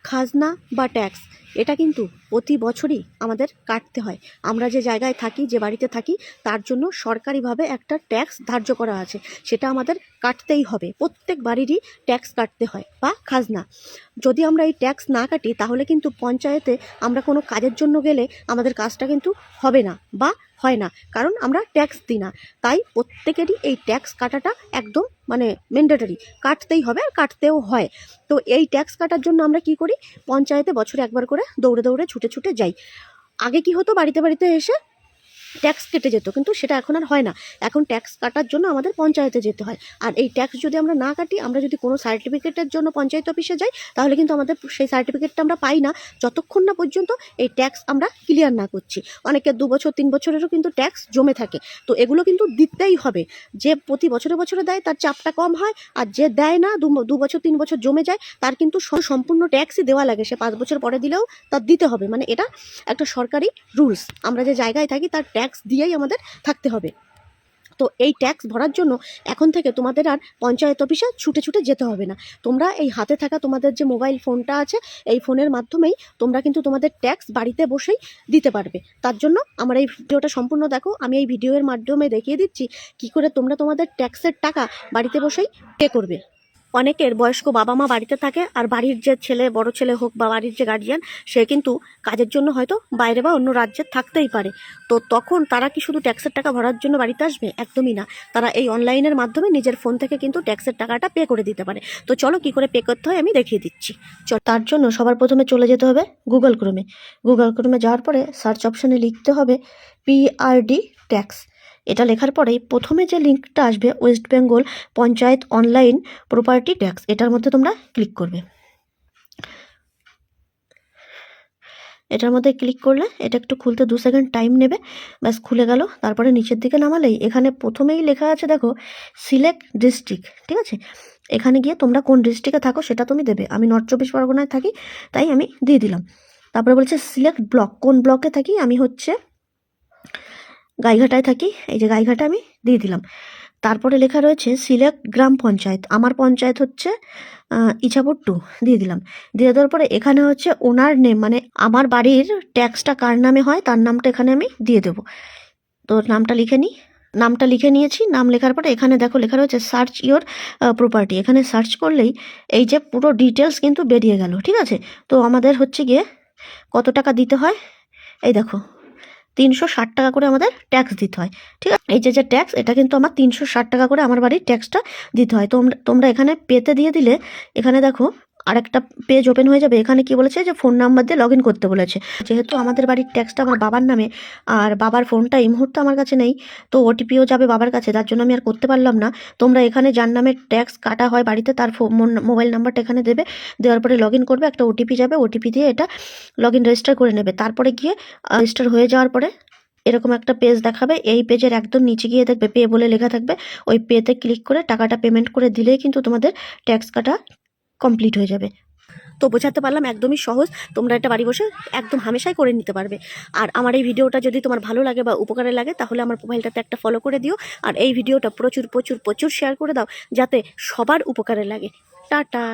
খাজনা বা ট্যাক্স এটা কিন্তু প্রতি বছরই আমাদের কাটতে হয়। আমরা যে জায়গায় থাকি, যে বাড়িতে থাকি, তার জন্য সরকারিভাবে একটা ট্যাক্স ধার্য করা আছে, সেটা আমাদের কাটতেই হবে। প্রত্যেক বাড়িরই ট্যাক্স কাটতে হয় বা খাজনা। যদি আমরা এই ট্যাক্স না কাটি তাহলে কিন্তু পঞ্চায়েতে আমরা কোনো কাজের জন্য গেলে আমাদের কাজটা কিন্তু হবে না বা হয় না, কারণ আমরা ট্যাক্স দিই না। তাই প্রত্যেকেরই এই ট্যাক্স কাটাটা একদম ম্যান্ডেটরি, কাটতেই হবে আর কাটতেও হয়। তো এই ট্যাক্স কাটার জন্য আমরা কি করি, পঞ্চায়েতে বছরে একবার করে দৌড়ে দৌড়ে ছুটে ছুটে যাই। আগে কি হতো, বাড়িতে বাড়িতে এসে ট্যাক্স কেটে যেত, কিন্তু সেটা এখন আর হয় না। এখন ট্যাক্স কাটার জন্য আমাদের পঞ্চায়েতে যেতে হয়। আর এই ট্যাক্স যদি আমরা না কাটি, আমরা যদি কোনো সার্টিফিকেটের জন্য পঞ্চায়েত অফিসে যাই, তাহলে কিন্তু আমাদের সেই সার্টিফিকেটটা আমরা পাই না যতক্ষণ না পর্যন্ত এই ট্যাক্স আমরা ক্লিয়ার না করছি। অনেকের 2 বছর 3 বছরেরও কিন্তু ট্যাক্স জমে থাকে। তো এগুলো কিন্তু দিতেই হবে। যে প্রতি বছরে বছরে দেয় তার চাপটা কম হয়, আর যে দেয় না, 2 বছর 3 বছর জমে যায়, তার কিন্তু সম্পূর্ণ ট্যাক্সই দেওয়া লাগে। সে 5 বছর পরে দিলেও তার দিতে হবে। এটা একটা সরকারি রুলস। আমরা যে জায়গায় থাকি তার ট্যাক্স দিয়েই আমাদের থাকতে হবে। তো এই ট্যাক্স ভরার জন্য এখন থেকে তোমাদের আর পঞ্চায়েত অফিসে ছুটে ছুটে যেতে হবে না। তোমরা এই হাতে থাকা তোমাদের যে মোবাইল ফোনটা আছে, এই ফোনের মাধ্যমেই তোমরা কিন্তু তোমাদের ট্যাক্স বাড়িতে বসেই দিতে পারবে। তার জন্য আমার এই ভিডিওটা সম্পূর্ণ দেখো। আমি এই ভিডিওর মাধ্যমে দেখিয়ে দিচ্ছি কি করে তোমরা তোমাদের ট্যাক্সের টাকা বাড়িতে বসেই পে করবে। অনেকের বয়স্ক বাবা মা বাড়িতে থাকে, আর বাড়ির যে ছেলে, বড় ছেলে হোক বা বাড়ির যে গার্জিয়ান, সে কিন্তু কাজের জন্য হয়তো বাইরে বা অন্য রাজ্যে থাকতেই পারে। তো তখন তারা কি শুধু ট্যাক্সের টাকা ভরার জন্য বাড়িতে আসবে? একদমই না। তারা এই অনলাইনের মাধ্যমে নিজের ফোন থেকে কিন্তু ট্যাক্সের টাকাটা পে করে দিতে পারে। তো চলো কি করে পে করতে হয় আমি দেখিয়ে দিচ্ছি। তার জন্য সবার প্রথমে চলে যেতে হবে গুগল ক্রোমে। গুগল ক্রোমে যাওয়ার পরে সার্চ অপশানে লিখতে হবে PRD ট্যাক্স। এটা লেখার পরেই প্রথমে যে লিঙ্কটা আসবে, West Bengal panchayat online property tax, এটার মধ্যে তোমরা ক্লিক করবে। এটার মধ্যে ক্লিক করলে এটা একটু খুলতে 2 সেকেন্ড টাইম নেবে। ব্যাস খুলে গেল। তারপরে নিচের দিকে নামালেই এখানে প্রথমেই লেখা আছে দেখো, সিলেক্ট ডিস্ট্রিক্ট। ঠিক আছে, এখানে গিয়ে তোমরা কোন ডিস্ট্রিক্টে থাকো সেটা তুমি দেবে। আমি নর্থ 24 পরগনায় থাকি, তাই আমি দিয়ে দিলাম। তারপরে বলছে সিলেক্ট ব্লক, কোন ব্লকে থাকি, আমি হচ্ছে গাইঘাটায় থাকি, এই যে গাইঘাটা আমি দিয়ে দিলাম। তারপরে লেখা রয়েছে সিলেক্ট গ্রাম পঞ্চায়েত, আমার পঞ্চায়েত হচ্ছে ইছাপুর 2, দিয়ে দিলাম। দিয়ে দেওয়ার পরে এখানে হচ্ছে ওনার নেম, আমার বাড়ির ট্যাক্সটা কার নামে হয় তার নামটা এখানে আমি দিয়ে দেবো। তো নামটা লিখে নিই। নামটা লিখে নিয়েছি। নাম লেখার পরে এখানে দেখো লেখা রয়েছে সার্চ ইওর প্রপার্টি। এখানে সার্চ করলেই এই যে পুরো ডিটেলস কিন্তু বেরিয়ে গেল। ঠিক আছে, তো আমাদের হচ্ছে গিয়ে কত টাকা দিতে হয়, এই দেখো 360 টাকা করে আমাদের ট্যাক্স দিতে হয়। ঠিক আছে, এই যে ট্যাক্স, এটা কিন্তু আমার 360 টাকা করে আমার বাড়ির ট্যাক্সটা দিতে হয়। তোমরা এখানে পেতে দিয়ে দিলে এখানে দেখো আরেকটা পেজ ওপেন হয়ে যাবে। এখানে কি বলেছে যে ফোন নাম্বার দিয়ে লগ ইন করতে বলেছে। যেহেতু আমাদের বাড়ির ট্যাক্সটা আমার বাবার নামে, আর বাবার ফোনটা এই মুহূর্তে আমার কাছে নেই, তো ওটিপিও যাবে বাবার কাছে, তার জন্য আমি আর করতে পারলাম না। তোমরা এখানে যার নামে ট্যাক্স কাটা হয় বাড়িতে তার মোবাইল নাম্বারটা এখানে দেবে। দেওয়ার পরে লগ ইন করবে, একটা ওটিপি যাবে, ওটিপি দিয়ে এটা লগ ইন রেজিস্টার করে নেবে। তারপরে গিয়ে রেজিস্টার হয়ে যাওয়ার পরে এরকম একটা পেজ দেখাবে। এই পেজের একদম নিচে গিয়ে দেখবে পে বলে লেখা থাকবে। ওই পেতে ক্লিক করে টাকাটা পেমেন্ট করে দিলেই কিন্তু তোমাদের ট্যাক্স কাটা কমপ্লিট হয়ে যাবে। তো বোঝাতে পারলাম, একদমই সহজ। তোমরা এটা বাড়ি বসে একদম হামেশাই করে নিতে পারবে। আর আমার এই ভিডিওটা যদি তোমার ভালো লাগে বা উপকারে লাগে, তাহলে আমার প্রোফাইলটাতে একটা ফলো করে দিও। আর এই ভিডিওটা প্রচুর প্রচুর প্রচুর শেয়ার করে দাও, যাতে সবার উপকারে লাগে। টাটা।